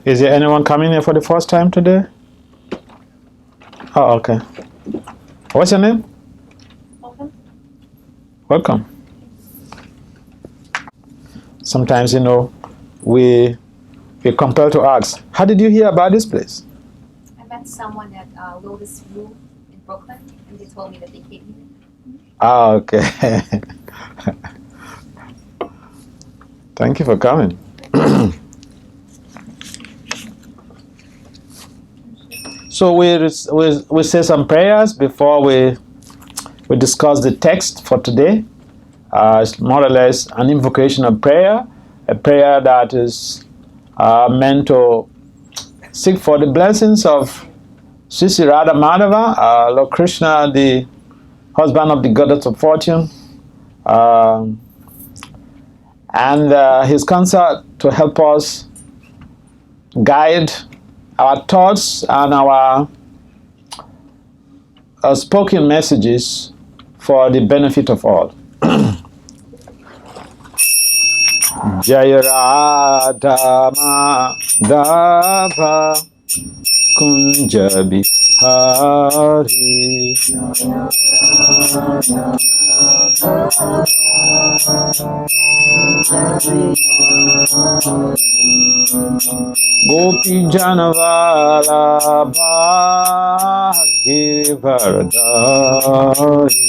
Is there anyone coming here for the first time today? Oh, okay. What's your name? Welcome. Welcome. Sometimes, we're compelled to ask, how did you hear about this place? I met someone at Lotus View in Brooklyn, and they told me that they came here. Ah, okay. Thank you for coming. So we say some prayers before we discuss the text for today. It's more or less an invocation of prayer, a prayer that is meant to seek for the blessings of Sri Radha Madhava, Lord Krishna, the husband of the goddess of fortune, and his counsel to help us guide our thoughts and our spoken messages for the benefit of all. Jaya Radha Madhava Kunja Bihari Gopi Janavala Bhagivardhari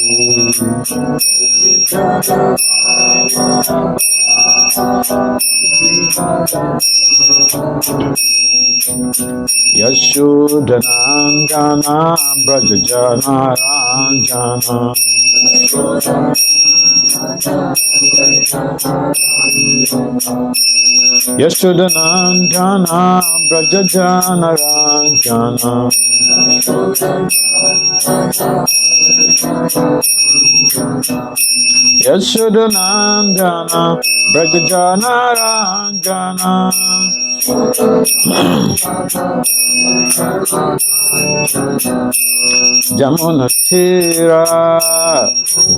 Yashodanandana Brajajana Ranjana Yashodanandana Brajajana Ranjana Yashodanandana Brajajana Ranjana Jamuna Tira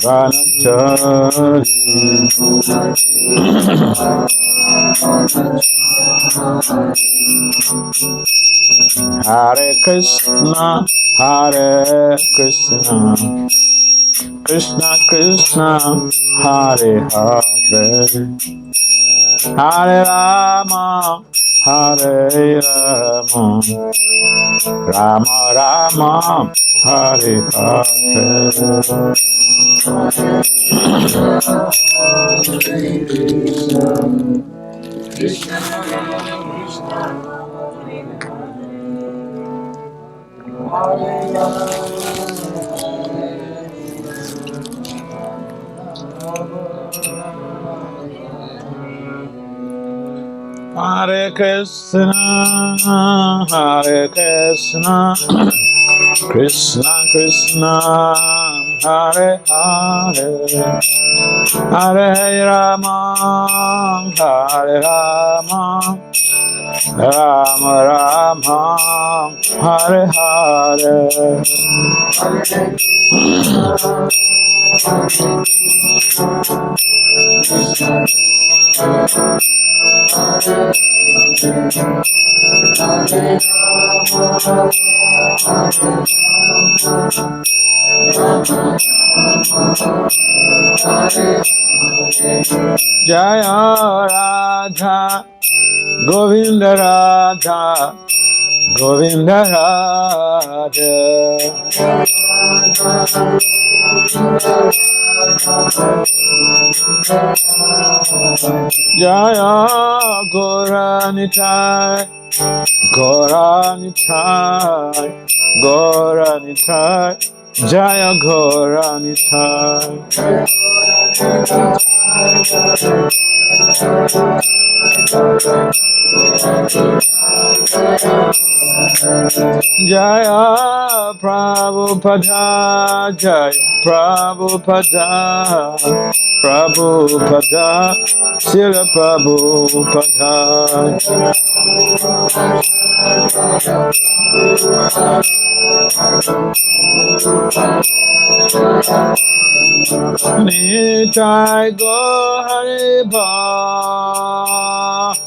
Vanachari Hare Krishna Hare Krishna Krishna Krishna Hare Hare Hare Rama Hare Rama Rama Rama Hare Hare Krishna Krishna Hare Hare Krishna Hare Krishna Krishna Krishna Hare Hare Hare Rama Hare Rama Rama Rama Hare Hare Jaya Radha Govinda Radha Govinda Radha Jaya Goranitai Goranitai Goranitai Jaya Goranitai Jaya Prabhupada Jaya Prabhupada Prabhupada Srila Prabhupada Nitai go Hare Ba,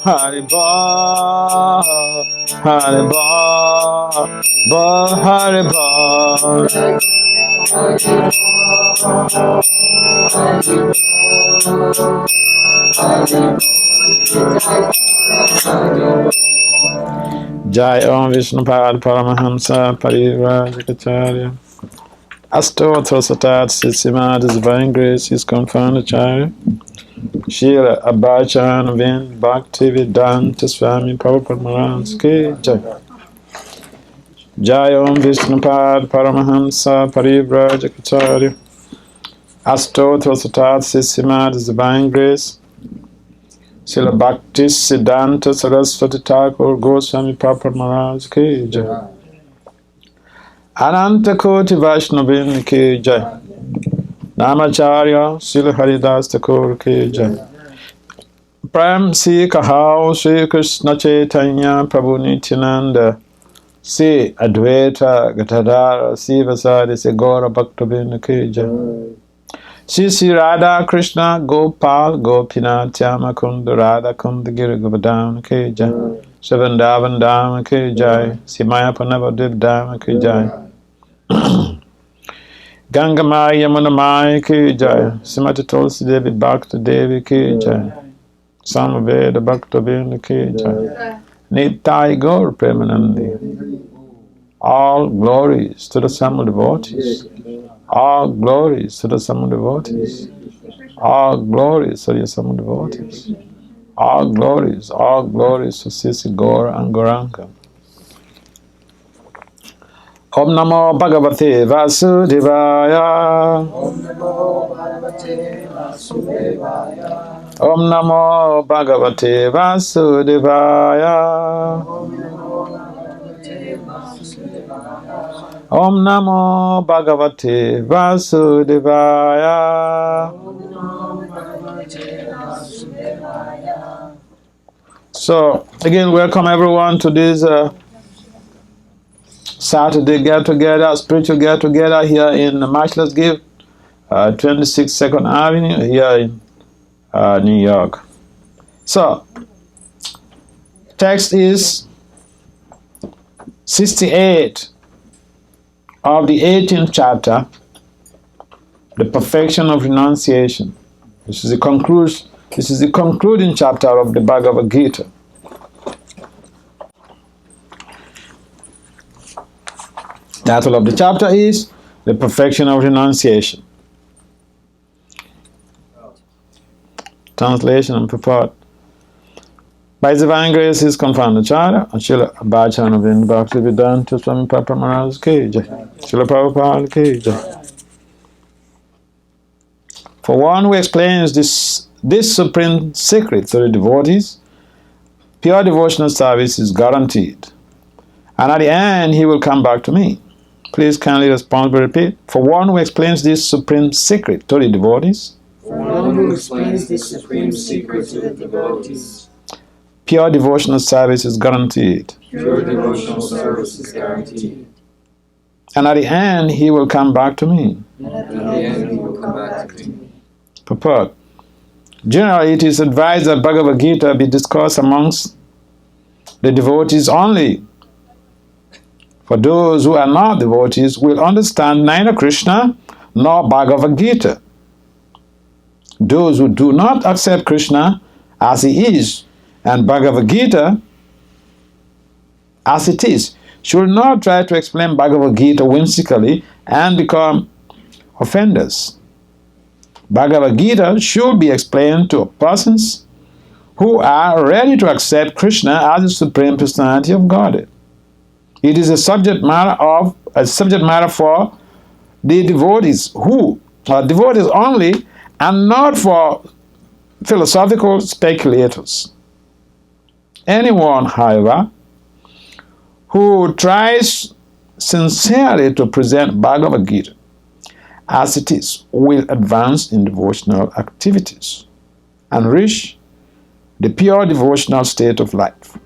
Hare Ba, Hare Ba, Ba Hare Ba. Jai Om Vishnupad Paramahamsa Parivrajakacarya Astotra Satat Sitsimad Divine Grace is confounded Acharya Shila Abhachan Vin Bhakti Vedanta Swami Prabhupada Maharaj Ki Jai Jai Om Vishnupad Paramahamsa Parivrajakacarya Astotra Satat Sitsimad Divine Grace Srila Bhakti Siddhanta Saraswati Thakur Goswami Prabhupada Maharaj Ki Jai Ananta Koti Vaishnavin Ki Jai Namacharya Srila Haridas Thakur Ki Jai Prem Si Kahao Sri Krishna Chaitanya Prabhu Nityananda Si Advaita Gatadara Si Vasadi Si Gaura Bhaktivinoda Ki Jai Sri Radha Krishna Gopal Gopinath Yamakunda Radha Kunda Giri Govardhana Ki Jai Sevandavan Dhamma Ki Jai Simaya Panavadip Dhamma Ki Jai Gangamaya Yamunamaya Ki Jai Simati Tulsi Devi Bhakta Devi Ki Jai Samaveda Bhakta Vinda Ki Jai Nitai Gaur Premanandi. All glories to the Sama devotees. All glories to the Sama devotees. All glories to the Sama devotees. All glories to Sisi Gaur and Gauranga. Om Namo Bhagavate Vasudevaya. Om Namo Bhagavate Vasudevaya. Om Namo Bhagavate Vasudevaya. Om Namo Bhagavate Vasudevaya. So, again, welcome everyone to this Saturday get-together, spiritual get-together here in the Matchless Gift, 26 Second Avenue here in New York. So, text is 68 of the 18th chapter, the perfection of renunciation. This is the concluding chapter of the Bhagavad-gita. Title of the chapter is the perfection of renunciation. Translation and purport. By divine grace is confounded Acharya and Srila Abhachan Vin Bhakti Vedanta Swami Prabhupada Maharaj Ki Jai. Srila Prabhupada Ki Jai. For one who explains this supreme secret to the devotees, pure devotional service is guaranteed. And at the end, he will come back to me. Please kindly responsibly repeat. For one who explains this supreme secret to the devotees, For one who explains this supreme secret to the devotees, pure devotional service is guaranteed. pure devotional service is guaranteed. And at the end, he will come back to me. And at the end, he will come back to me. Purport. Generally, it is advised that Bhagavad-gita be discussed amongst the devotees only. For those who are not devotees will understand neither Krishna nor Bhagavad-gita. Those who do not accept Krishna as he is and Bhagavad-gita as it is should not try to explain Bhagavad-gita whimsically and become offenders. Bhagavad-gita should be explained to persons who are ready to accept Krishna as the Supreme Personality of Godhead. It is a subject matter for the devotees who are devotees only and not for philosophical speculators. Anyone, however, who tries sincerely to present Bhagavad-gita as it is will advance in devotional activities and reach the pure devotional state of life.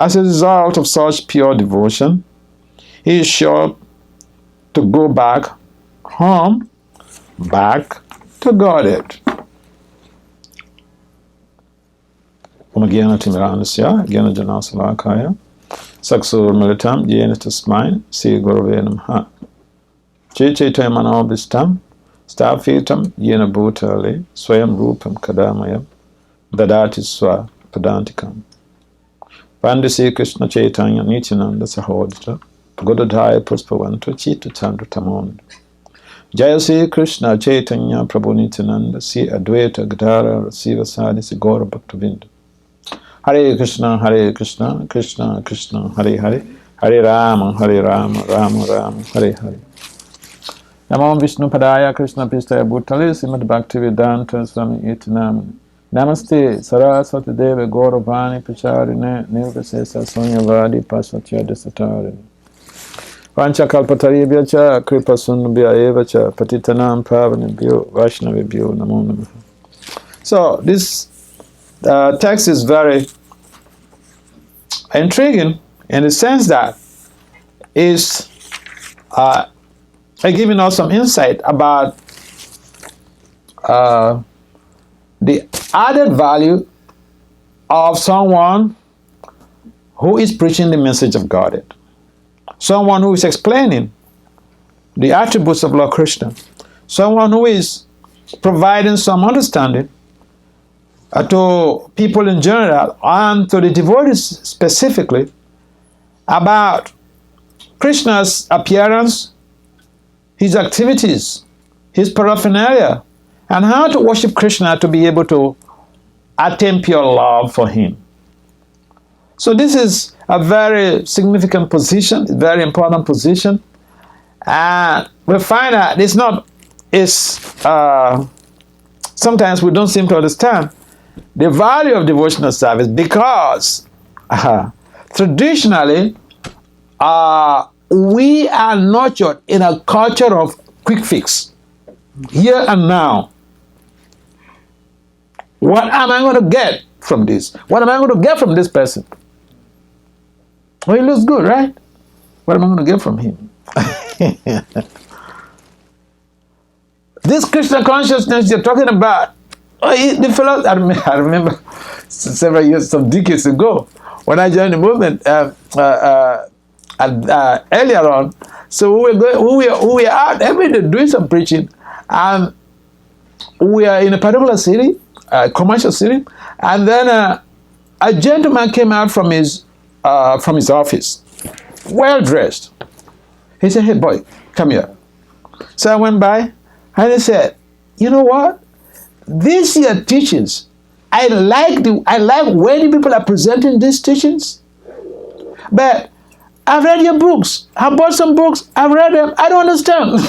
As a result of such pure devotion, he is sure to go back home back to Godhead. Umagena Timirandasya, Gena Janasalakaya, Saksur Militam, Jena Tasmine, Si Guruvenam Ha. Chaitanya Manobistam, Stafitam, Yena Bhutale, Swayam Rupam Kadamayam, Dadati Swa Padantikam. Pandasi Krishna Chaitanya Nityananda Sahodita, Godadhaya Puspavanto Chita Chandra Tamond. Jaya Sri Krishna Chaitanya Prabhu Nityananda, Si Advaita Gadara, Siva Sadi, Si Gaura Bhaktavinda. Hare Krishna, Krishna Krishna, Hare Hare, Hare Rama, Rama Rama, Hare Hare. Namo Vishnu Padaya Krishna Pistaya Bhutale Srimad Bhakti-vedanta Swami Iti Namani. Namaste Saraswati Deva Gauravani Pacharine Nirvasesa Sonyavadi Pasatya Desatari. Vancha Kalpataribhya Cha Kripa Sundabhya Eva Cha Patitanam Pavanibhyo Vaishnavibhyo Namo Namaha. So this text is very intriguing in the sense that it's giving us some insight about the added value of someone who is preaching the message of Godhead, someone who is explaining the attributes of Lord Krishna, someone who is providing some understanding to people in general and to the devotees specifically about Krishna's appearance, his activities, his paraphernalia, and how to worship Krishna to be able to attain pure love for him. So this is a very significant position, a very important position, and we find that sometimes we don't seem to understand the value of devotional service because traditionally we are nurtured in a culture of quick fix, here and now. What am I going to get from this? What am I going to get from this person? Well, he looks good, right? What am I going to get from him? This Krishna consciousness you're talking about, the fellow, I remember several years, some decades ago, when I joined the movement earlier on. So we were out every day doing some preaching, and we are in a particular city, a commercial city, and then a gentleman came out from his office, well dressed. He said, "Hey boy, come here." So I went by, and he said, "You know what? These are teachings. I like when people are presenting these teachings, but I've read your books. I bought some books. I've read them. I don't understand."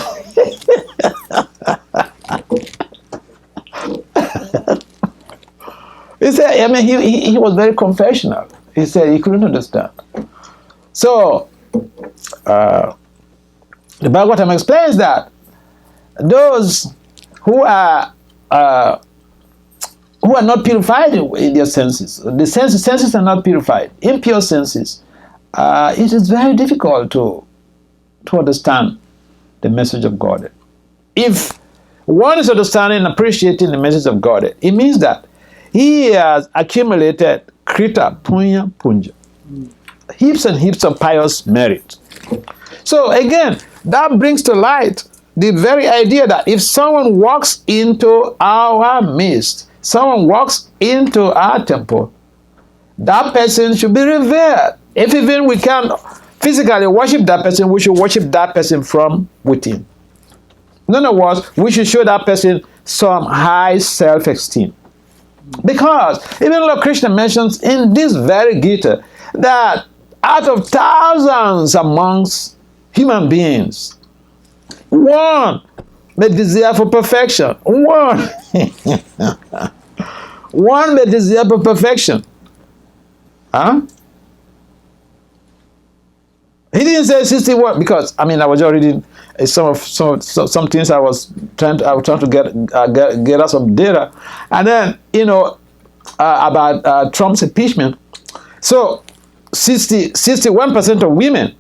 He said, I mean, he was very confessional. He said he couldn't understand. So, the Bhagavatam explains that those who are not purified in their senses, the senses are not purified, impure senses, it is very difficult to understand the message of God. If one is understanding and appreciating the message of God, it means that he has accumulated krita, punya, punja, heaps and heaps of pious merit. So again, that brings to light the very idea that if someone walks into our midst, someone walks into our temple, that person should be revered. If even we can't physically worship that person, we should worship that person from within. In other words, we should show that person some high self-esteem. Because even Lord Krishna mentions in this very Gita that out of thousands amongst human beings, one may desire for perfection. One may desire for perfection. Huh? He didn't say 61 because I was just reading some things I was trying to get us some data, and then about Trump's impeachment. So 61% of women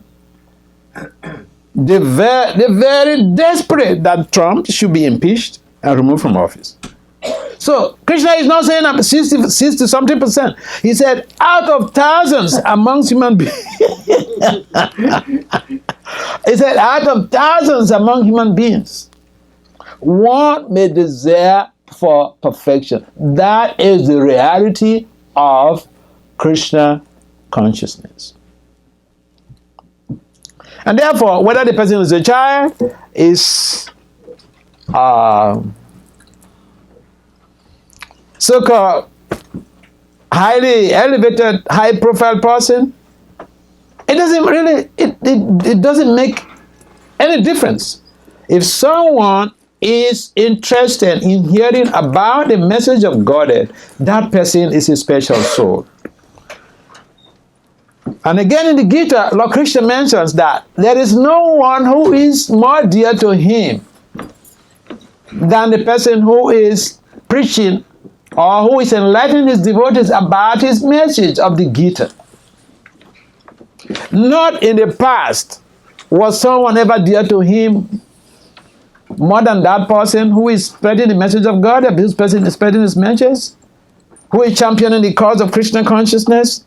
they're very desperate that Trump should be impeached and removed from office. So Krishna is not saying 60 something percent. He said out of thousands amongst human beings. He said out of thousands among human beings, one may desire for perfection. That is the reality of Krishna consciousness. And therefore, whether the person is a child, is so-called highly elevated, high-profile person, it doesn't really, it doesn't make any difference. If someone is interested in hearing about the message of Godhead, that person is a special soul. And again in the Gita, Lord Krishna mentions that there is no one who is more dear to him than the person who is preaching or who is enlightening his devotees about his message of the Gita. Not in the past was someone ever dear to him more than that person who is spreading the message of God, this person is spreading his message, who is championing the cause of Krishna consciousness.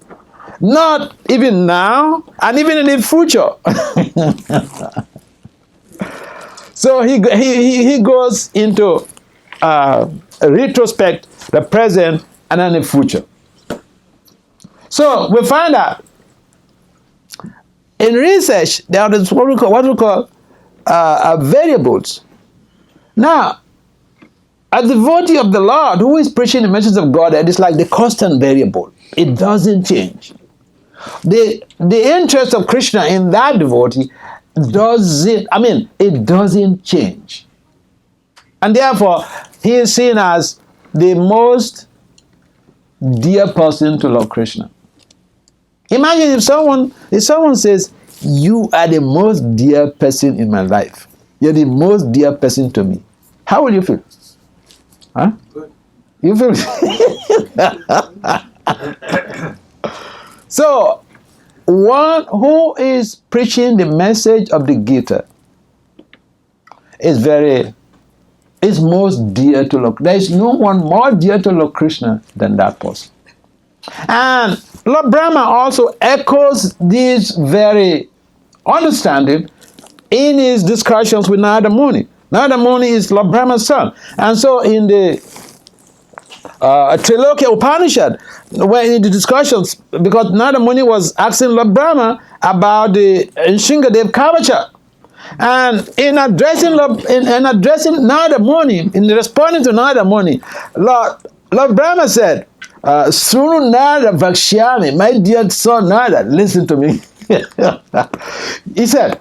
Not even now, and even in the future. So he goes into retrospect, the present, and then the future. So we find out in research there is what we call variables. Now, a devotee of the Lord who is preaching the message of God, it is like the constant variable. It doesn't change. The interest of Krishna in that devotee it doesn't change. And therefore, he is seen as the most dear person to Lord Krishna. Imagine if someone says, you are the most dear person in my life. You're the most dear person to me. How will you feel? Huh? Good. You feel? So, one who is preaching the message of the Gita is most dear to Lord. There is no one more dear to Lord Krishna than that person. And Lord Brahma also echoes this very understanding in his discussions with Narada Muni. Narada Muni is Lord Brahma's son. And so in the Trilokya Upanishad, when in the discussions, because Narada Muni was asking Lord Brahma about the Shingadev Kavacha, and in addressing Narada Muni, in responding to Narada Muni, Lord Brahma said, Sunu Narada Vakshyami, my dear son Narada, listen to me. He said,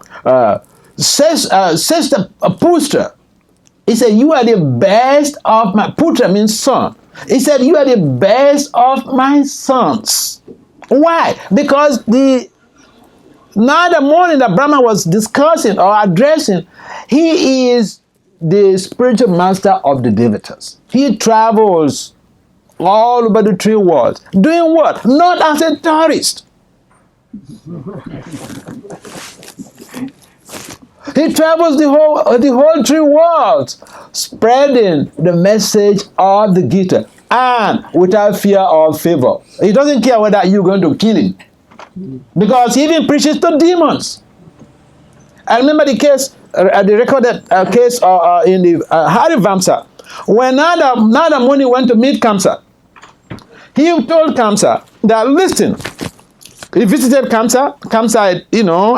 Sister Putra, he said, you are the best of my, Putra means son. He said, you are the best of my sons. Why? Because the Narada Muni that Brahma was discussing or addressing, he is the spiritual master of the devatas. He travels all over the three worlds. Doing what? Not as a tourist. He travels the whole three worlds, spreading the message of the Gita, and without fear or favor. He doesn't care whether you're going to kill him, because he even preaches to demons. I remember the case, the recorded case in the Harivamsa, when Narada Muni went to meet Kamsa. He told Kamsa that, listen, he visited Kamsa. Kamsa,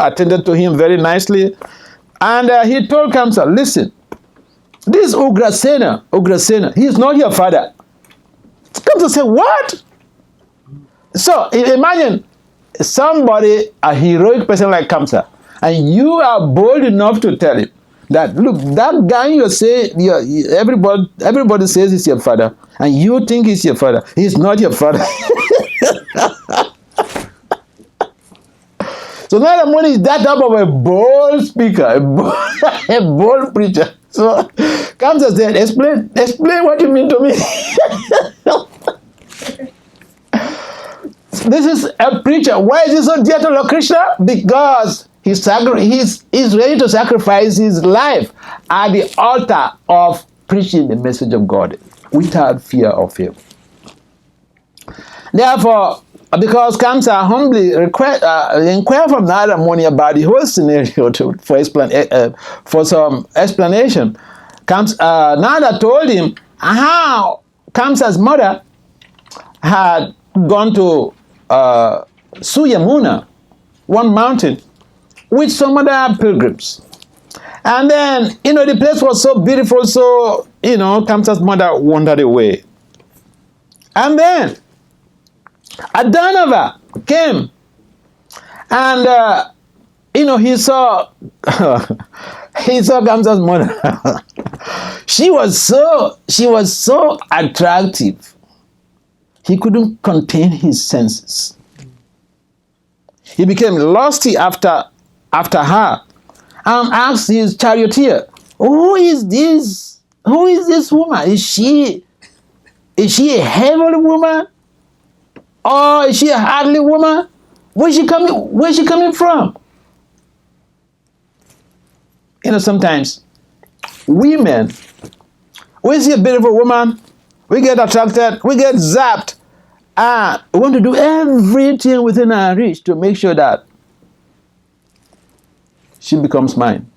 attended to him very nicely. And he told Kamsa, listen, this Ugrasena, he is not your father. Kamsa said, what? So imagine somebody, a heroic person like Kamsa, and you are bold enough to tell him that, look, that guy you say, everybody says he's your father, and you think he's your father. He's not your father. So Narada Muni is that type of a bold speaker, a bold preacher. So Kamsa said, explain what you mean to me. This is a preacher. Why is he so dear to Lord Krishna? Because he's ready to sacrifice his life at the altar of preaching the message of God without fear of him. Therefore, because Kamsa humbly inquired from Nada Muni about the whole scenario for some explanation, Nada told him how Kamsa's mother had gone to Suyamuna, one mountain, with some other pilgrims. And then, the place was so beautiful, so, Kamsa's mother wandered away. And then, Adhanava came, and, he saw Kamsa's mother. She was so attractive. He couldn't contain his senses. He became lusty after her, and asked his charioteer, "Who is this? Who is this woman? Is she a heavenly woman, or is she a earthly woman? Where's she coming from?" Sometimes women, we see a beautiful woman, we get attracted, we get zapped, and we want to do everything within our reach to make sure that she becomes mine.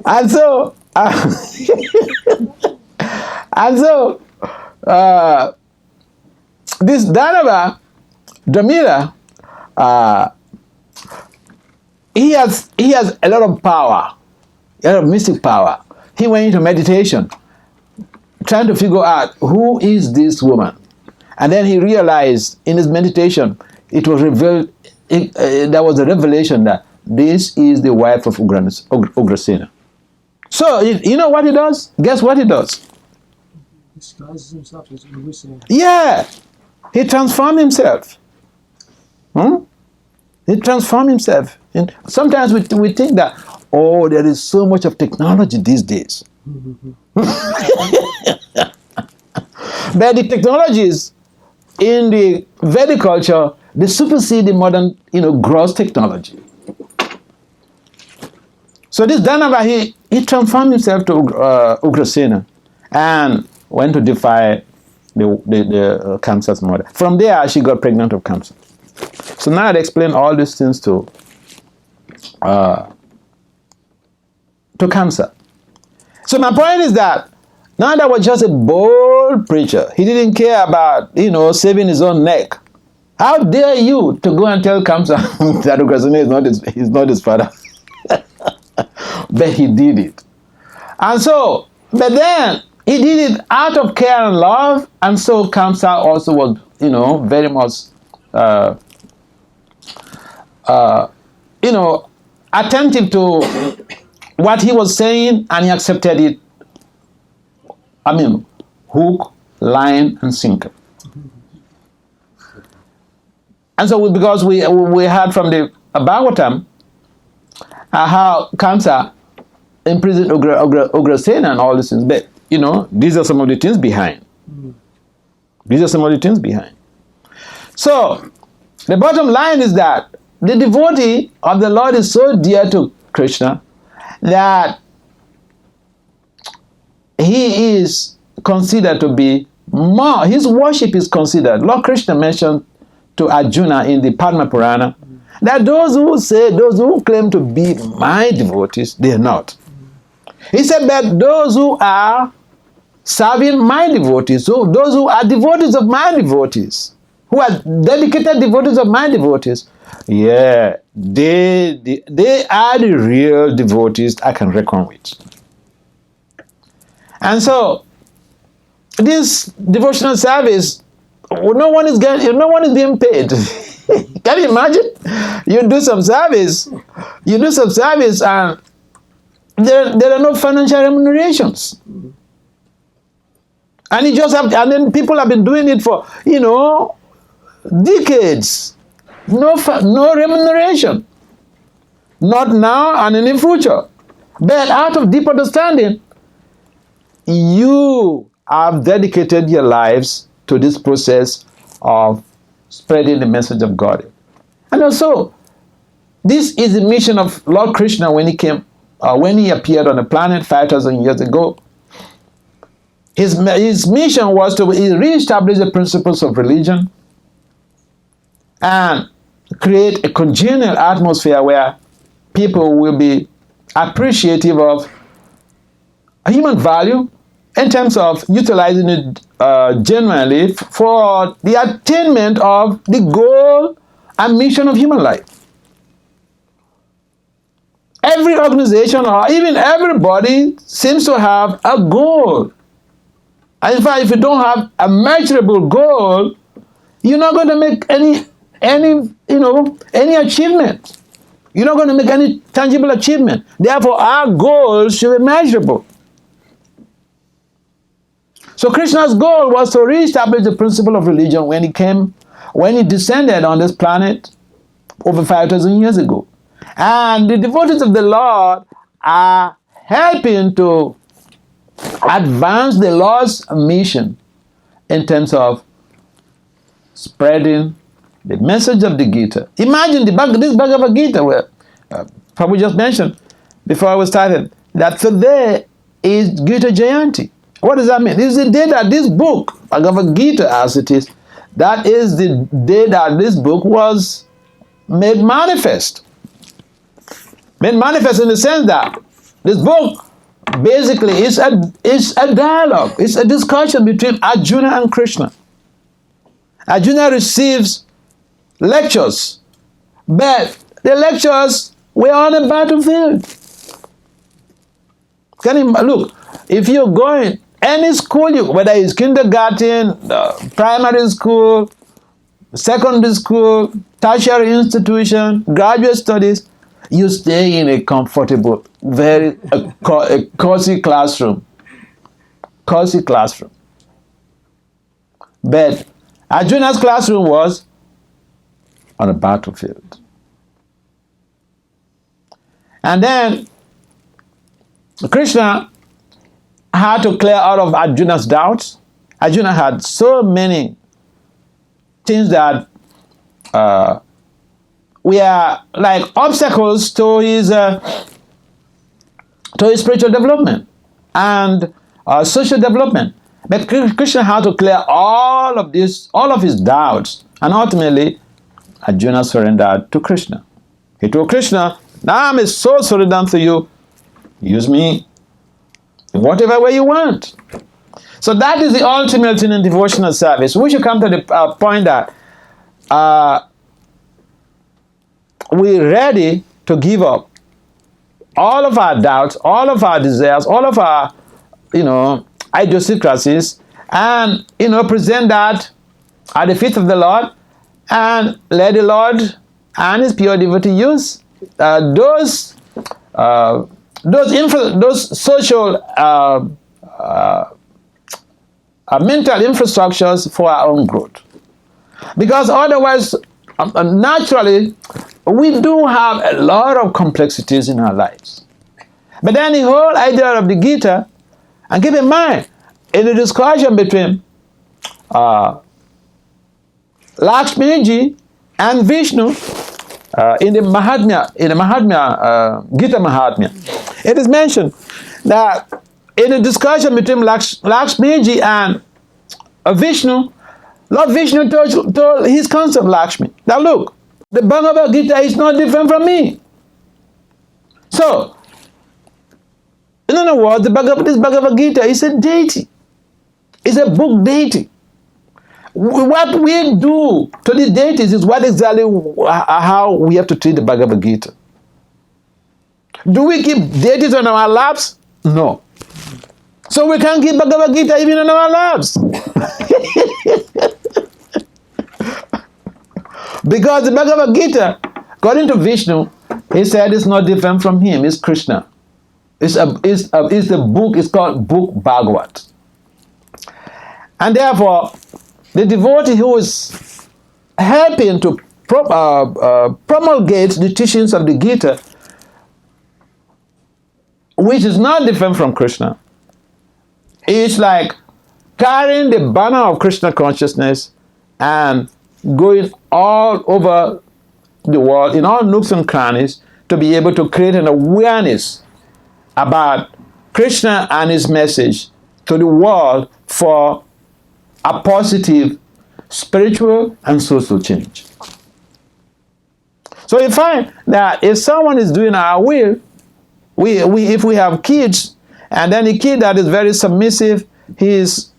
And so, this Dhanava, Dhamira, he has a lot of power, a lot of mystic power. He went into meditation, trying to figure out who is this woman. And then he realized in his meditation, it was revealed, there was a revelation that this is the wife of Ugrasena. So, you know what he does? Guess what he does? Disguises himself as Ugrasena. Yeah, he transformed himself. He transformed himself. And sometimes we think that, there is so much of technology these days. But the technologies in the Vedic culture, they supersede the modern, gross technology. So this Dhanava, he transformed himself to Ugrasena and went to defy the Kamsa's mother. From there, she got pregnant of Kamsa. So now I'd explain all these things to Kamsa. So my point is that Nanda was just a bold preacher. He didn't care about, saving his own neck. How dare you to go and tell Kamsa that Ugrasena is not his father? But he did it. And so, but then he did it out of care and love, and so Kamsa also was, very much, attentive to what he was saying, and he accepted it. Hook, line, and sinker. And so, because we heard from the Bhagavatam how Kamsa imprisoned Ugrasena and all these things, but these are some of the things behind. So, the bottom line is that the devotee of the Lord is so dear to Krishna that he is considered to be more, his worship is considered. Lord Krishna mentioned to Arjuna in the Padma Purana that those who claim to be my devotees, they are not. He said that those who are serving my devotees, so those who are devotees of my devotees, who are dedicated devotees of my devotees, yeah, they are the real devotees I can reckon with. And so, this devotional service, no one is being paid. Can you imagine? You do some service, and there are no financial remunerations. And and then people have been doing it for, decades. No remuneration. Not now and in the future. But out of deep understanding, you have dedicated your lives to this process of spreading the message of God. And also, this is the mission of Lord Krishna when he came, when he appeared on the planet 5,000 years ago. His mission was to re-establish the principles of religion and create a congenial atmosphere where people will be appreciative of human value in terms of utilizing it genuinely for the attainment of the goal and mission of human life. Every organization or even everybody seems to have a goal. And in fact, if you don't have a measurable goal, you're not going to make any achievement. You're not going to make any tangible achievement. Therefore, our goals should be measurable. So Krishna's goal was to re-establish the principle of religion when he descended on this planet over 5,000 years ago. And the devotees of the Lord are helping to advance the Lord's mission in terms of spreading the message of the Gita. Imagine this Bhagavad-gita, where Prabhu just mentioned before we started, that today is Gita Jayanti. What does that mean? It's the day that this book, Bhagavad-gita As It Is, that is the day that this book was made manifest. Made manifest in the sense that this book basically is a dialogue. It's a discussion between Arjuna and Krishna. Arjuna receives lectures, but the lectures were on a battlefield. Can you look? If you're going any school, whether it's kindergarten, primary school, secondary school, tertiary institution, graduate studies, you stay in a comfortable, very cozy classroom. Cozy classroom. But Arjuna's classroom was on a battlefield. And then Krishna had to clear out of Arjuna's doubts. Arjuna had so many things that were like obstacles to his spiritual development and social development. But Krishna had to clear all of his doubts, and ultimately Arjuna surrendered to Krishna. He told Krishna, "Now I'm a soul surrendered unto you. Use me in whatever way you want." So that is the ultimate in devotional service. We should come to the point that we're ready to give up all of our doubts, all of our desires, all of our, idiosyncrasies, and, present that at the feet of the Lord, and let the Lord and His pure devotee use those social mental infrastructures for our own growth. Because otherwise, naturally, we do have a lot of complexities in our lives. But then the whole idea of the Gita, and keep in mind, in the discussion between Lakshmiji and Vishnu in the Gita Mahatmya, it is mentioned that in the discussion between Lakshmiji and Vishnu, Lord Vishnu told his consort Lakshmi that, look, the Bhagavad-gita is not different from me. So, in other words, this Bhagavad-gita is a deity. It's a book deity. What we do to the deities is what exactly how we have to treat the Bhagavad-gita. Do we keep deities on our laps? No. So we can't keep Bhagavad-gita even on our laps. Because the Bhagavad-gita, according to Vishnu, he said it's not different from him, it's Krishna. It's the book, it's called Book Bhagavat. And therefore, the devotee who is helping to promulgate the teachings of the Gita, which is not different from Krishna, is like carrying the banner of Krishna consciousness and going all over the world, in all nooks and crannies, to be able to create an awareness about Krishna and his message to the world for a positive spiritual and social change. So you find that if someone is doing our will, if we have kids, and then a kid that is very submissive, he is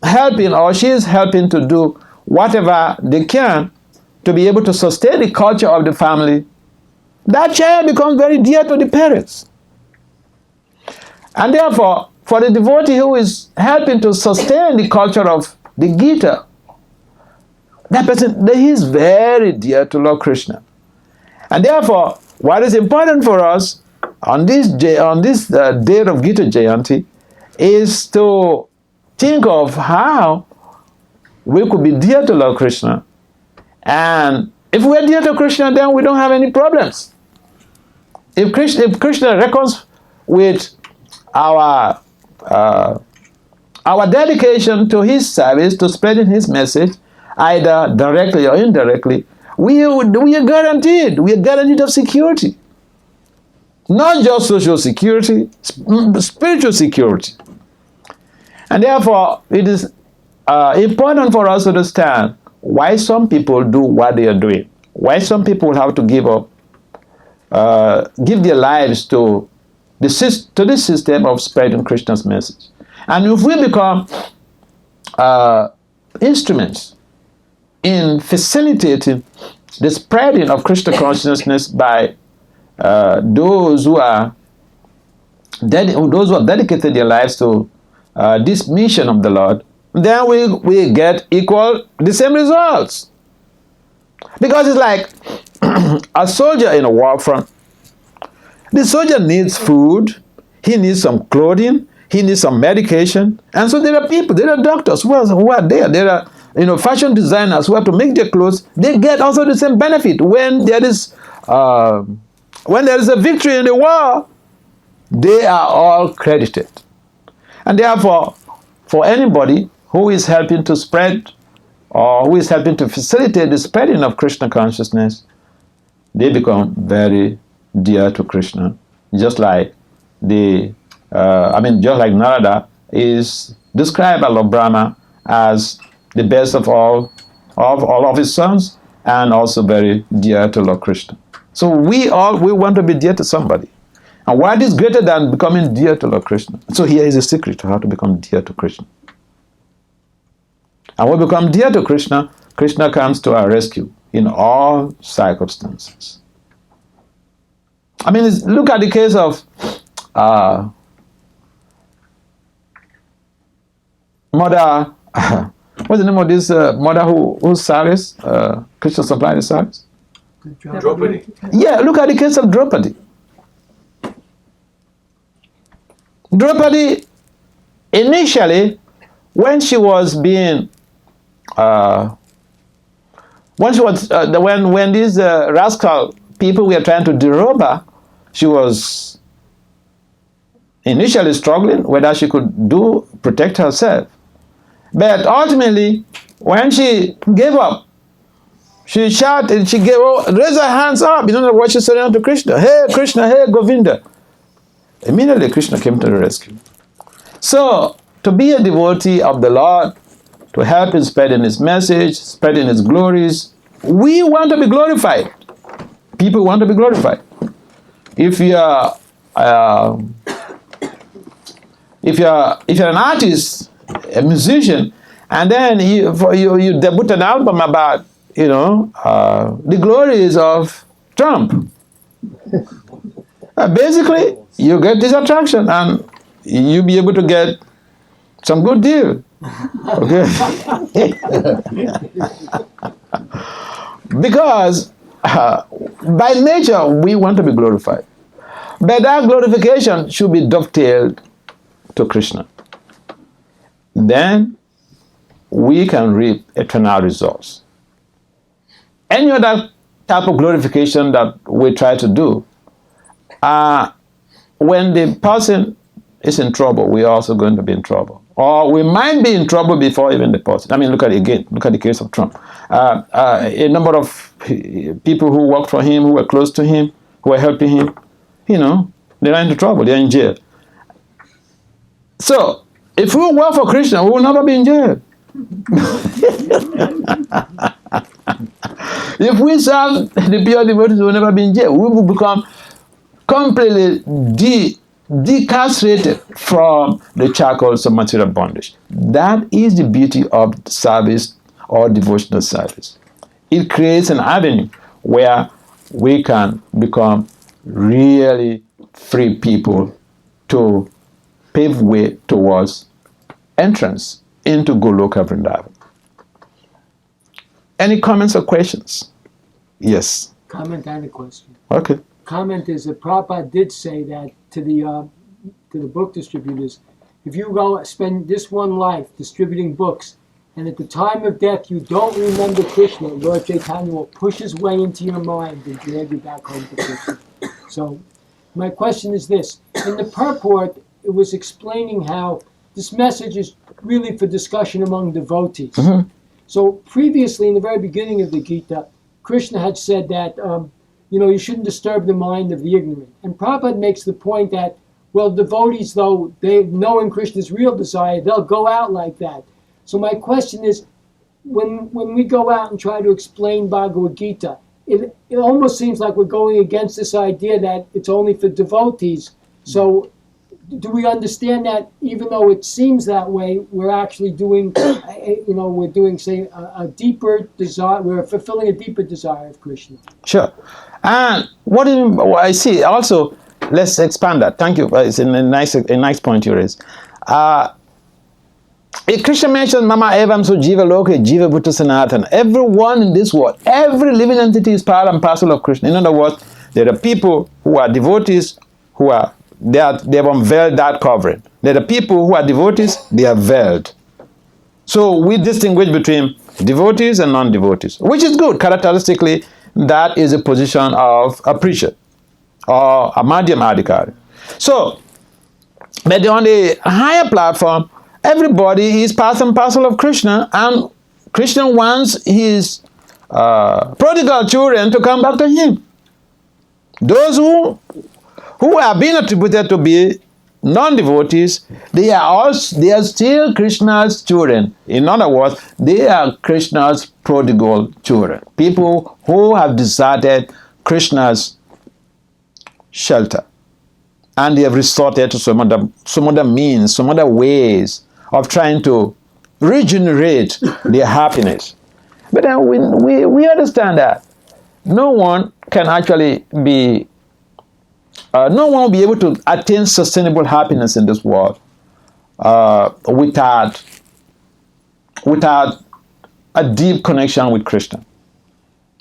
helping or she is helping to do whatever they can to be able to sustain the culture of the family, that child becomes very dear to the parents. And therefore, for the devotee who is helping to sustain the culture of the Gita, that person, he is very dear to Lord Krishna. And therefore, what is important for us on this day of Gita Jayanti is to think of how we could be dear to Lord Krishna. And if we're dear to Krishna, then we don't have any problems. If Krishna reckons with our dedication to his service, to spreading his message, either directly or indirectly, we are guaranteed. We are guaranteed of security. Not just social security, spiritual security. And therefore, it is important for us to understand why some people do what they are doing. Why some people have to give their lives to this system of spreading Krishna's message. And if we become instruments in facilitating the spreading of Krishna consciousness by those who have dedicated their lives to this mission of the Lord, then we get the same results. Because it's like a soldier in a war front. The soldier needs food, he needs some clothing, he needs some medication, and so there are doctors who are there. There are fashion designers who have to make their clothes. They get also the same benefit when there is a victory in the war. They are all credited, and therefore, for anybody who is helping to spread or who is helping to facilitate the spreading of Krishna consciousness, they become very dear to Krishna, just like Narada is described by Lord Brahma as the best of all of his sons, and also very dear to Lord Krishna. So we want to be dear to somebody. And what is greater than becoming dear to Lord Krishna? So here is a secret to how to become dear to Krishna. And when we become dear to Krishna, Krishna comes to our rescue in all circumstances. I mean, look at the case of Mother, what's the name of this mother whose saris, Krishna supplied the saris? Draupadi. Yeah, look at the case of Draupadi. Draupadi, initially, when she was being, when these rascal people were trying to derobe her, she was initially struggling whether she could protect herself. But ultimately, when she gave up, she shouted, raised her hands up, what she said to Krishna, "Hey Krishna, hey Govinda." Immediately Krishna came to the rescue. So, to be a devotee of the Lord, to help in spreading his message, spreading his glories, we want to be glorified. People want to be glorified. If you're an artist, a musician, and then you debut an album about the glories of Trump, basically you get this attraction and you'll be able to get some good deal. Okay. Because by nature we want to be glorified, but that glorification should be dovetailed to Krishna. Then we can reap eternal results. Any other type of glorification that we try to do, when the person is in trouble, we are also going to be in trouble. Or we might be in trouble before even the person. I mean, look at the case of Trump. A number of people who worked for him, who were close to him, who were helping him, they're into trouble, they're in jail. So, if we work for Krishna, we will never be in jail. If we serve the pure devotees, we will never be in jail. We will become completely decastrated from the shackles of material bondage. That is the beauty of service or devotional service. It creates an avenue where we can become really free people to pave way towards entrance into Goloka Vrindavan. Any comments or questions? Yes. Comment and a question. Okay. Comment is that Prabhupada did say that to the book distributors, if you go spend this one life distributing books, and at the time of death you don't remember Krishna, Lord Chaitanya will push his way into your mind and drag you back home to Krishna. So my question is this. In the purport, it was explaining how this message is really for discussion among devotees. Mm-hmm. So previously, in the very beginning of the Gita, Krishna had said that you shouldn't disturb the mind of the ignorant. And Prabhupada makes the point that, well, devotees, though they knowing Krishna's real desire, they'll go out like that. So my question is, when we go out and try to explain Bhagavad-gita, it almost seems like we're going against this idea that it's only for devotees. So do we understand that even though it seems that way, we're actually doing, we're doing, say, a deeper desire, we're fulfilling a deeper desire of Krishna? Sure. And what I see also, let's expand that. Thank you. It's a nice point you raised. Krishna mentions Mama Evam So Jiva Loke Jiva Bhuta Sanatana. Everyone in this world, every living entity is part and parcel of Krishna. In other words, there are people who are devotees they have unveiled that covering. There are people who are devotees, they are veiled. So we distinguish between devotees and non-devotees, which is good. Characteristically, that is a position of a preacher or a Madhyam Adhikari. So, but on the higher platform, everybody is part and parcel of Krishna, and Krishna wants his prodigal children to come back to him. Those who are being attributed to be non-devotees, they are still Krishna's children. In other words, they are Krishna's prodigal children. People who have deserted Krishna's shelter. And they have resorted to some other means, some other ways of trying to regenerate their happiness. But then we understand that no one can actually be no one will be able to attain sustainable happiness in this world without a deep connection with Krishna.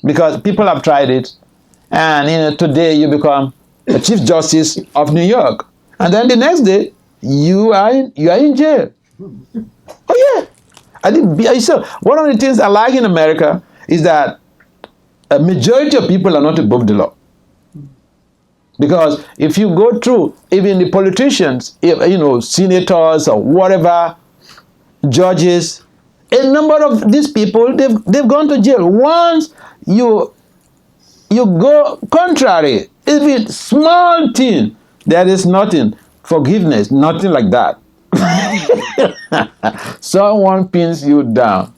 Because people have tried it, and today you become a Chief Justice of New York, and then the next day you are in jail. Oh yeah, so one of the things I like in America is that a majority of people are not above the law. Because if you go through, even the politicians, senators or whatever, judges, a number of these people, they've gone to jail. Once you go contrary, even small thing, there is nothing, forgiveness, nothing like that. Someone pins you down.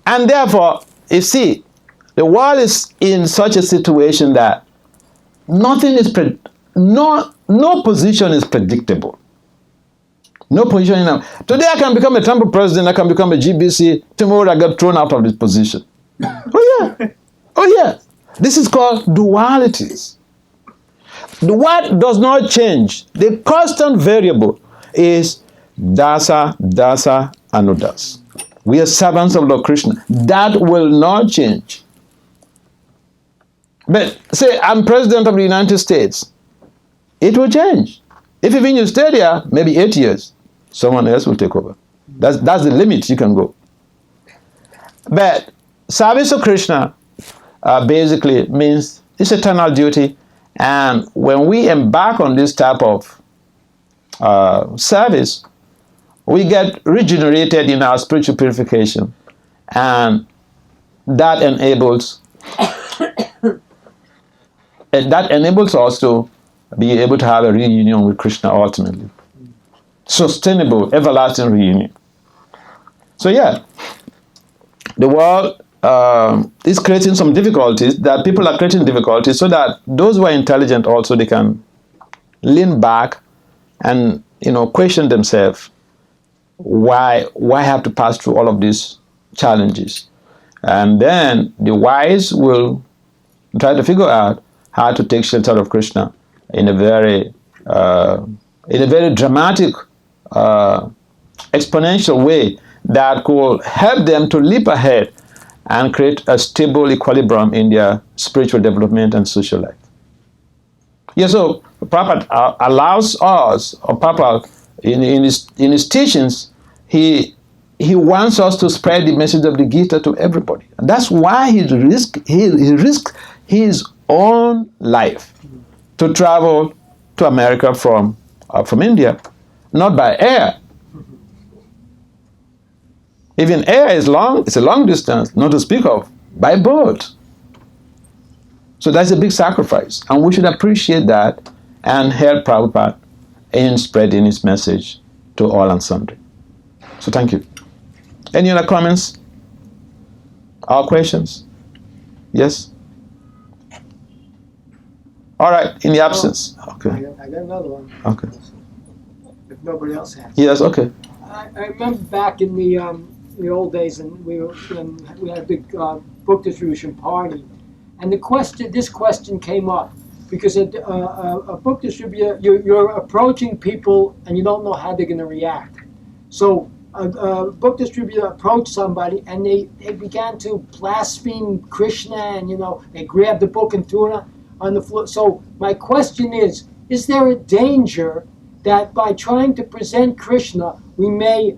And therefore, you see, the world is in such a situation that nothing is no position is predictable. No position. Today I can become a temple president, I can become a GBC, tomorrow I get thrown out of this position. Oh yeah. This is called dualities. What does not change, the constant variable is dasa, anudas. We are servants of Lord Krishna. That will not change. But say I'm president of the United States, it will change. If even you stay there, maybe 8 years, someone else will take over. That's the limit you can go. But service to Krishna basically means it's eternal duty, and when we embark on this type of service, we get regenerated in our spiritual purification, and that enables us to be able to have a reunion with Krishna ultimately. Sustainable, everlasting reunion. So yeah, the world is creating some difficulties, that people are creating difficulties so that those who are intelligent also, they can lean back and question themselves, why have to pass through all of these challenges? And then the wise will try to figure out how to take shelter of Krishna in a very dramatic, exponential way that could help them to leap ahead and create a stable equilibrium in their spiritual development and social life. Yeah, so Prabhupada allows us, or Prabhupada in his teachings, he wants us to spread the message of the Gita to everybody. And that's why he risked his own life to travel to America from India, not by air. Even air is long; it's a long distance, not to speak of by boat. So that's a big sacrifice, and we should appreciate that and help Prabhupada in spreading his message to all and sundry. So thank you. Any other comments or questions? Yes? All right, in the absence. Okay. I got another one. Okay. If nobody else has. Yes, okay. I remember back in the old days, and we had a big book distribution party, and this question came up because a book distributor, you're approaching people and you don't know how they're going to react. So a book distributor approached somebody and they began to blaspheme Krishna, and they grabbed the book and threw it on the floor. So my question is there a danger that by trying to present Krishna, we may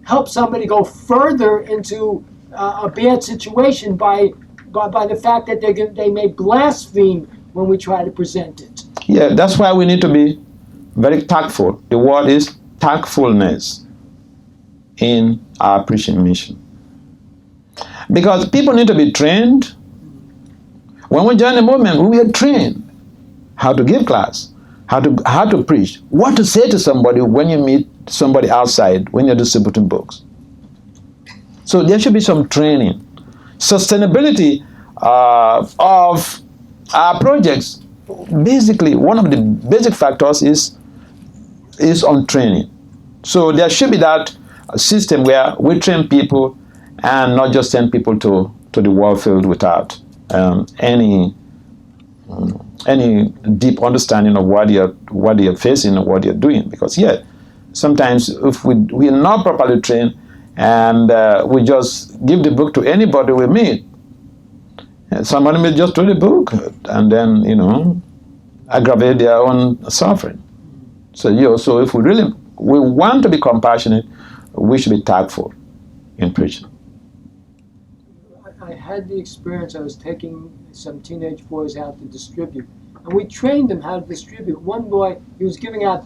help somebody go further into a bad situation by the fact that they may blaspheme when we try to present it? Yeah, that's why we need to be very tactful. The word is tactfulness in our preaching mission. Because people need to be trained. When we join the movement, we are trained how to give class, how to preach, what to say to somebody when you meet somebody outside, when you're distributing books. So there should be some training. Sustainability of our projects, basically one of the basic factors is on training. So there should be that system where we train people and not just send people to the war field without any deep understanding of what you're facing and what you're doing. Because sometimes if we are not properly trained and we just give the book to anybody we meet, somebody may just read the book and then aggravate their own suffering. So if we want to be compassionate, we should be tactful in preaching. I had the experience. I was taking some teenage boys out to distribute, and we trained them how to distribute. One boy, he was giving out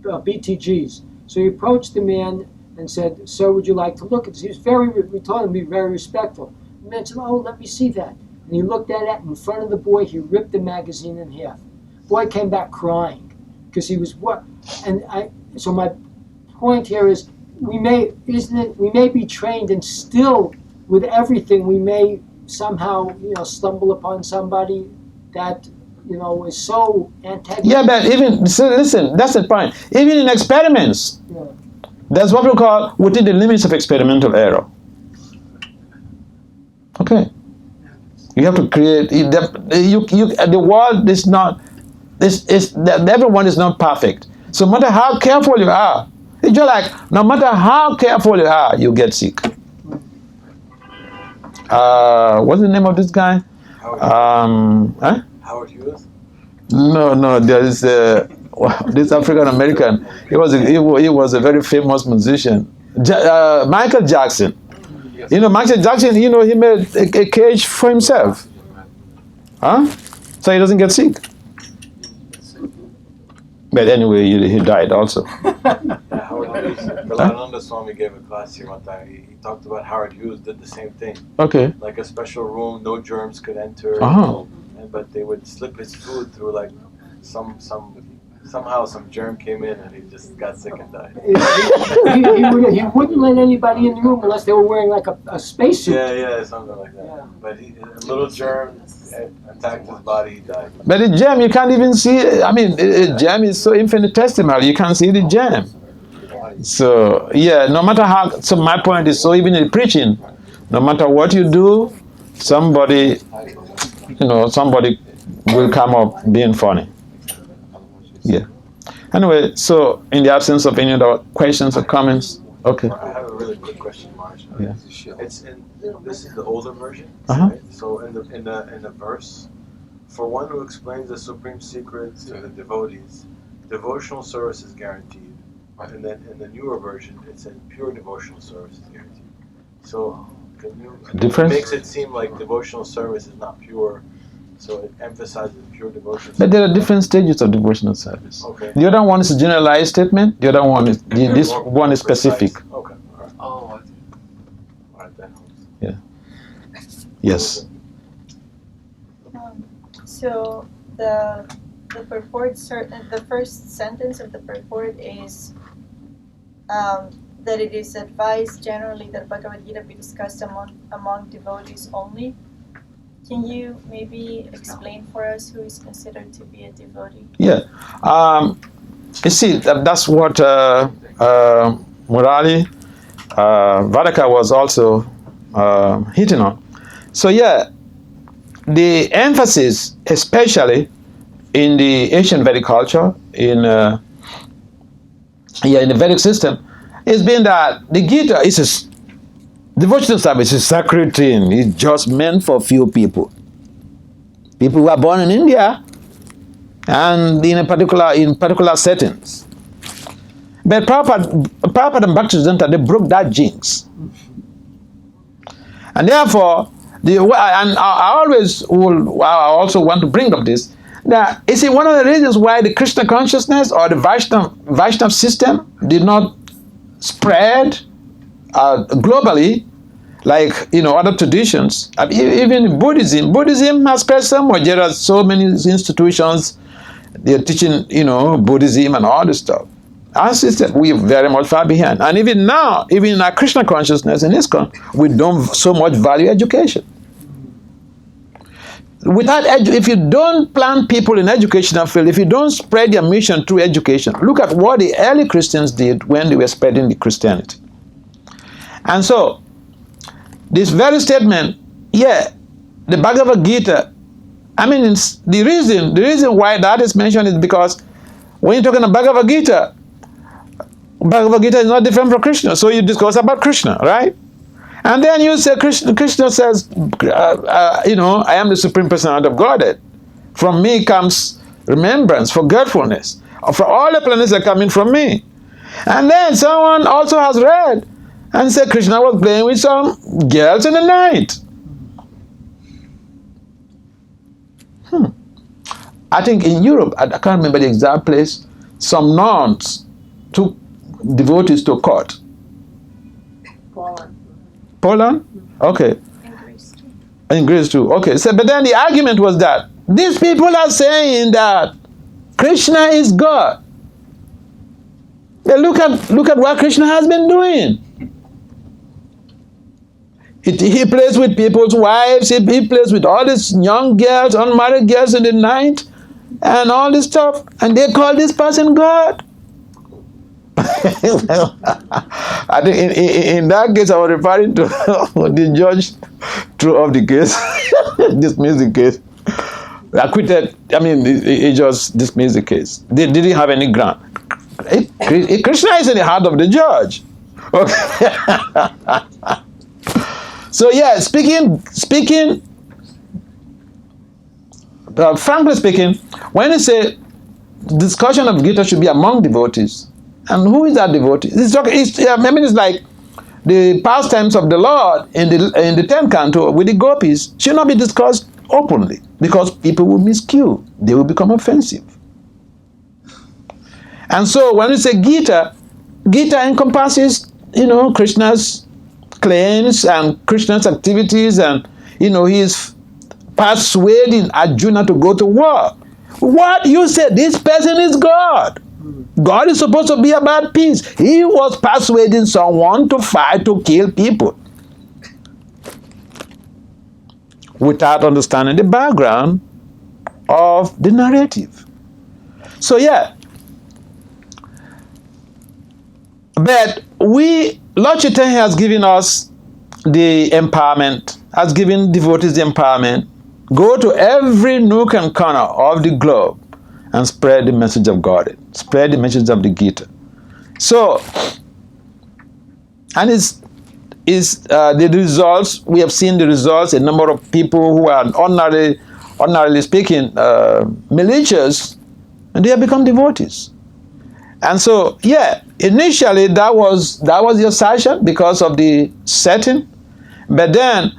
BTGs. So he approached the man and said, "Sir, would you like to look at this?" We told him to be very respectful. The man said, "Oh, let me see that." And he looked at it in front of the boy. He ripped the magazine in half. The boy came back crying because he was what? And so my point here is, we may be trained, and still with everything we may somehow stumble upon somebody that is so antagonistic. Yeah, but listen, that's the point. Even in experiments, there's what we call within the limits of experimental error. Okay, you have to create. The world is not. Everyone is not perfect. So no matter how careful you are, it's just like no matter how careful you are, you get sick. What's the name of this guy? Howard Hughes? No, there is this African American. He was a very famous musician. Michael Jackson. Yes. Michael Jackson. He made a cage for himself. Huh? So he doesn't get sick. But anyway, he died also. Pralananda Swami gave a class here one time. He talked about Howard Hughes did the same thing. Okay. Like a special room, no germs could enter. But they would slip his food through like somehow some germ came in and he just got sick and died. He wouldn't let anybody in the room unless they were wearing like a spacesuit. Yeah, something like that. Yeah. But a little germ attacked his body, he died. But the gem, you can't even see it. I mean, a gem is so infinitesimal, you can't see the gem. So, yeah, no matter how, so my point is, so even in preaching, no matter what you do, somebody will come up being funny. Yeah. Anyway, so in the absence of any other questions or comments, okay. I have a really quick question, Marsh. Yeah. This is the older version. Uh-huh. Right? So in the verse, for one who explains the supreme secrets to the devotees, devotional service is guaranteed. And then in the newer version, it says pure devotional service is guaranteed. So can you? Difference? It makes it seem like devotional service is not pure. So it emphasizes pure devotion. But there are different stages of devotional service. Okay. The other one is a generalized statement. The other one is this one is specific. Okay. All right. All right. That helps. Yeah. Yes. So the purport, the first sentence of the purport is that it is advised generally that Bhagavad-gita be discussed among devotees only. Can you maybe explain for us who is considered to be a devotee? Yeah. You see, that's what Murali Vadaka was also hitting on. So yeah, the emphasis, especially in the ancient Vedic culture, in the Vedic system, is being that the Gita is a devotional service, is a sacred thing. It's just meant for few people. People who are born in India and in particular settings. But Prabhupada and Bhakti-siddhanta, they broke that jinx. And therefore, I also want to bring up this, that you see, one of the reasons why the Krishna consciousness or the Vaishnava system did not spread globally, like other traditions. Even Buddhism has spread so much. There are so many institutions, they're teaching Buddhism and all this stuff. Our system, we are very much far behind. And even now, even in our Krishna consciousness in ISKCON, we don't so much value education. If you don't plant people in educational field, if you don't spread your mission through education, look at what the early Christians did when they were spreading the Christianity. And so, this very statement, the Bhagavad-gita, the reason why that is mentioned is because when you're talking about Bhagavad-gita is not different from Krishna. So you discuss about Krishna, right? And then you say, Krishna says, I am the Supreme Personality of Godhead. From me comes remembrance, forgetfulness. For all the planets are coming from me. And then someone also has read and said Krishna was playing with some girls in the night. I think in Europe, I can't remember the exact place, some nuns took devotees to court. Poland? Okay. In Greece too. Okay. So, but then the argument was that these people are saying that Krishna is God. But look at what Krishna has been doing. He plays with people's wives. He plays with all these young girls, unmarried girls in the night, and all this stuff. And they call this person God. I think in that case, I was referring to the judge threw off the case, dismissed the case, acquitted. He just dismissed the case. They didn't have any ground. Krishna is in the heart of the judge. Okay. So frankly speaking, when you say discussion of Gita should be among devotees, and who is that devotee? It's like the pastimes of the Lord in the 10th canto with the gopis should not be discussed openly because people will miscue. They will become offensive. And so when you say Gita, Gita encompasses, Krishna's claims and Krishna's activities, and, he's persuading Arjuna to go to war. What you said, this person is God. God is supposed to be about peace. He was persuading someone to fight, to kill people, without understanding the background of the narrative. So yeah. But Lord Chaitanya has given us the empowerment, has given devotees the empowerment. Go to every nook and corner of the globe and spread the message of God, spread the message of the Gita. So, and the results, we have seen the results, a number of people who are ordinarily speaking, malicious, and they have become devotees. And so, yeah, initially that was the assertion because of the setting. But then,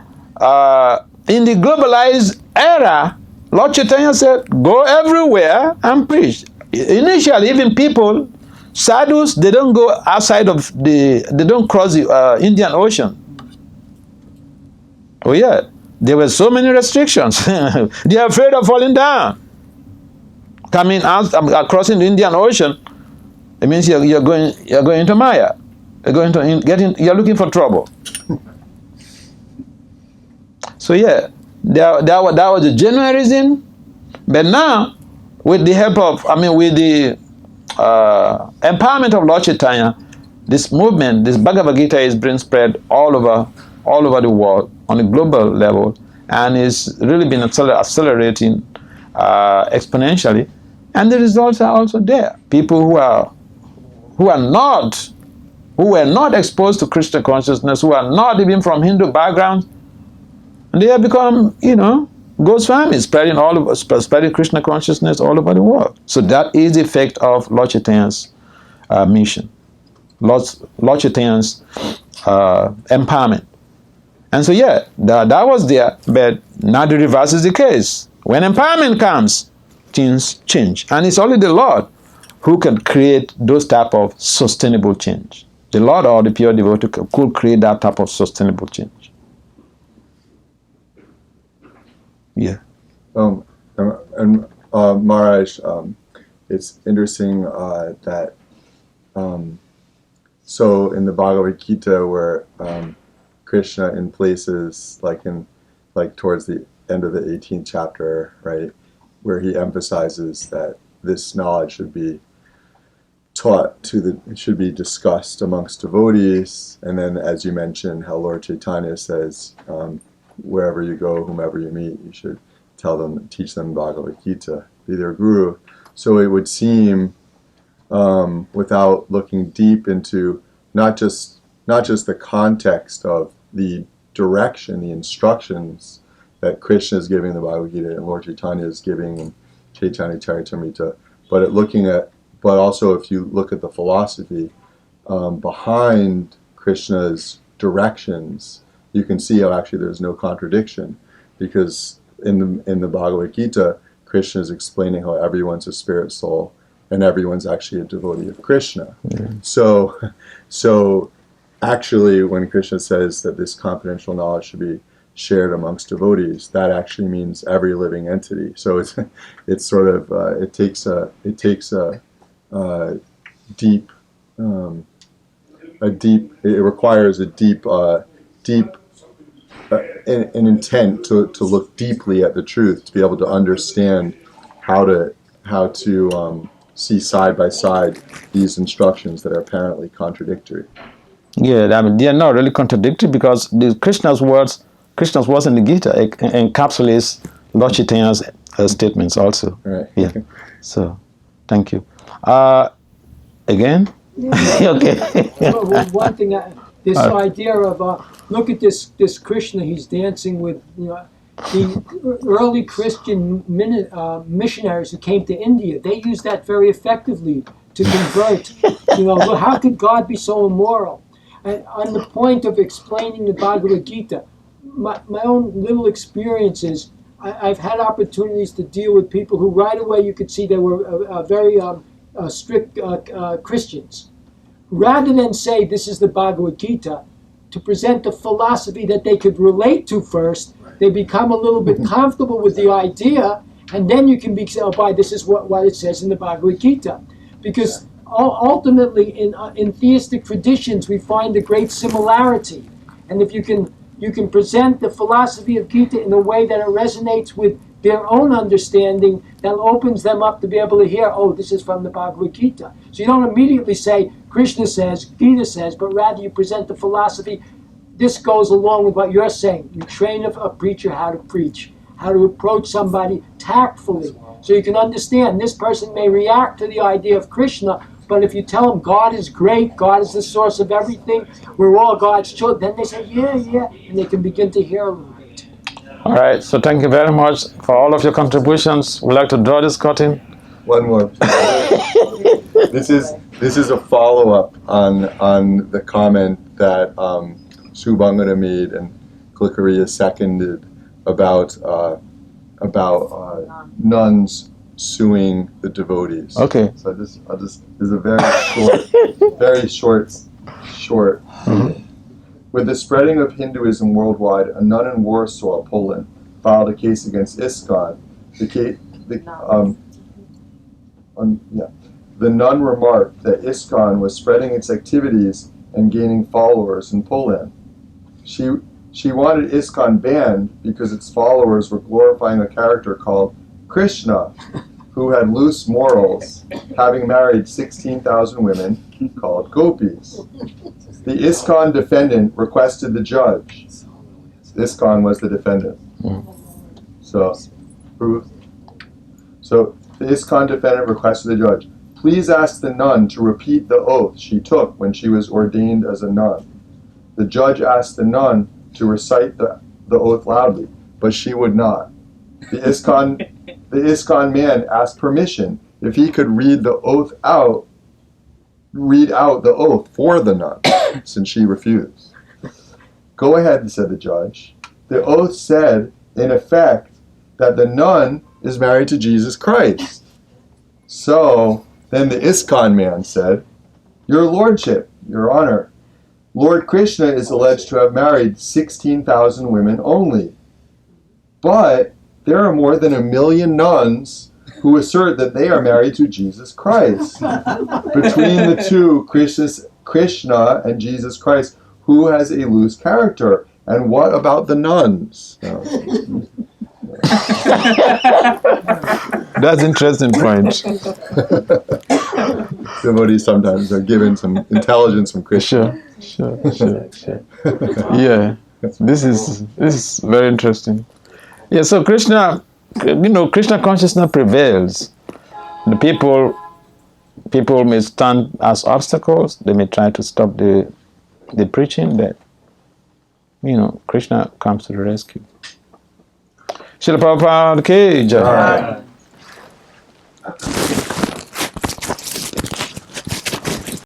in the globalized era, Lord Chaitanya said, go everywhere and preach. Initially, even people, sadhus, they don't go outside of they don't cross the Indian Ocean. Oh yeah, there were so many restrictions. They are afraid of falling down. Coming out, crossing the Indian Ocean, it means you're going into Maya. You're looking for trouble. So yeah, that was the genuine reason. But now, with the help of, with the empowerment of Lord Chaitanya, this movement, this Bhagavad-gita is being spread all over the world on a global level, and is really been accelerating exponentially. And the results are also there. People who were not exposed to Krishna consciousness, who are not even from Hindu backgrounds, and they have become, Goswamis, spreading Krishna consciousness all over the world. So that is the effect of Lord Chaitanya's mission, Lord Chaitanya's empowerment. And so yeah, that was there, but now the reverse is the case. When empowerment comes, things change. And it's only the Lord who can create those type of sustainable change. The Lord or the pure devotee could create that type of sustainable change. Yeah. And Maharaj, it's interesting that so in the Bhagavad-gita, where Krishna in places like towards the end of the 18th chapter, right, where he emphasizes that this knowledge should be taught it should be discussed amongst devotees, and then as you mentioned, how Lord Chaitanya says, wherever you go, whomever you meet, you should teach them Bhagavad-gita, be their guru. So it would seem, without looking deep into not just the context of the direction, the instructions that Krishna is giving the Bhagavad-gita and Lord Chaitanya is giving in Chaitanya Charitamrita, but also if you look at the philosophy behind Krishna's directions, you can see how actually there's no contradiction, because in the Bhagavad-gita, Krishna is explaining how everyone's a spirit soul and everyone's actually a devotee of Krishna. Mm-hmm. So actually, when Krishna says that this confidential knowledge should be shared amongst devotees, that actually means every living entity. So it's sort of it takes a deep it requires a deep an intent to look deeply at the truth, to be able to understand how to see side by side these instructions that are apparently contradictory. Yeah, they are not really contradictory, because Krishna's words in the Gita encapsulates Lord Chaitanya's statements also. Right. Yeah. So, thank you. Again? Okay. Well, one thing, this idea of look at this Krishna, he's dancing with the early Christian missionaries who came to India. They used that very effectively to convert. How could God be so immoral? And on the point of explaining the Bhagavad-gita, my own little experiences, I've had opportunities to deal with people who right away you could see they were very strict Christians. Rather than say this is the Bhagavad-gita, to present the philosophy that they could relate to first, they become a little bit comfortable with the idea, and then you can be this is what it says in the Bhagavad-gita. Because ultimately in theistic traditions we find a great similarity. And if you can present the philosophy of Gita in a way that it resonates with their own understanding, that opens them up to be able to hear, oh, this is from the Bhagavad-gita. So you don't immediately say, Krishna says, Gita says, but rather you present the philosophy. This goes along with what you're saying. You train a preacher how to preach, how to approach somebody tactfully. So you can understand this person may react to the idea of Krishna, but if you tell them God is great, God is the source of everything, we're all God's children, then they say, yeah, and they can begin to hear a little bit. All right, so thank you very much for all of your contributions. We'd like to draw this curtain. One more. This is a follow-up on the comment that Subhangada made and Glikariya seconded about nuns suing the devotees. Okay. So this is a very short. Mm-hmm. With the spreading of Hinduism worldwide, a nun in Warsaw, Poland, filed a case against ISKCON. The nun remarked that ISKCON was spreading its activities and gaining followers in Poland. She wanted ISKCON banned because its followers were glorifying a character called Krishna, who had loose morals, having married 16,000 women called gopis. The ISKCON defendant requested the judge. ISKCON was the defendant. So the ISKCON defendant requested the judge, please ask the nun to repeat the oath she took when she was ordained as a nun. The judge asked the nun to recite the oath loudly, but she would not. The ISKCON man asked permission if he could read the oath out the oath for the nun, since she refused. Go ahead, said the judge. The oath said, in effect, that the nun is married to Jesus Christ. So then the ISKCON man said, Your Lordship, Your Honor, Lord Krishna is alleged to have married 16,000 women only. But there are more than 1 million nuns who assert that they are married to Jesus Christ. Between the two, Krishna and Jesus Christ, who has a loose character? And what about the nuns? That's an interesting point. Devotees sometimes are given some intelligence from Krishna. Sure. Yeah, this is very interesting. Yeah, so Krishna consciousness prevails. The people may stand as obstacles. They may try to stop the preaching. That Krishna comes to the rescue. Srila Prabhupada ki jai.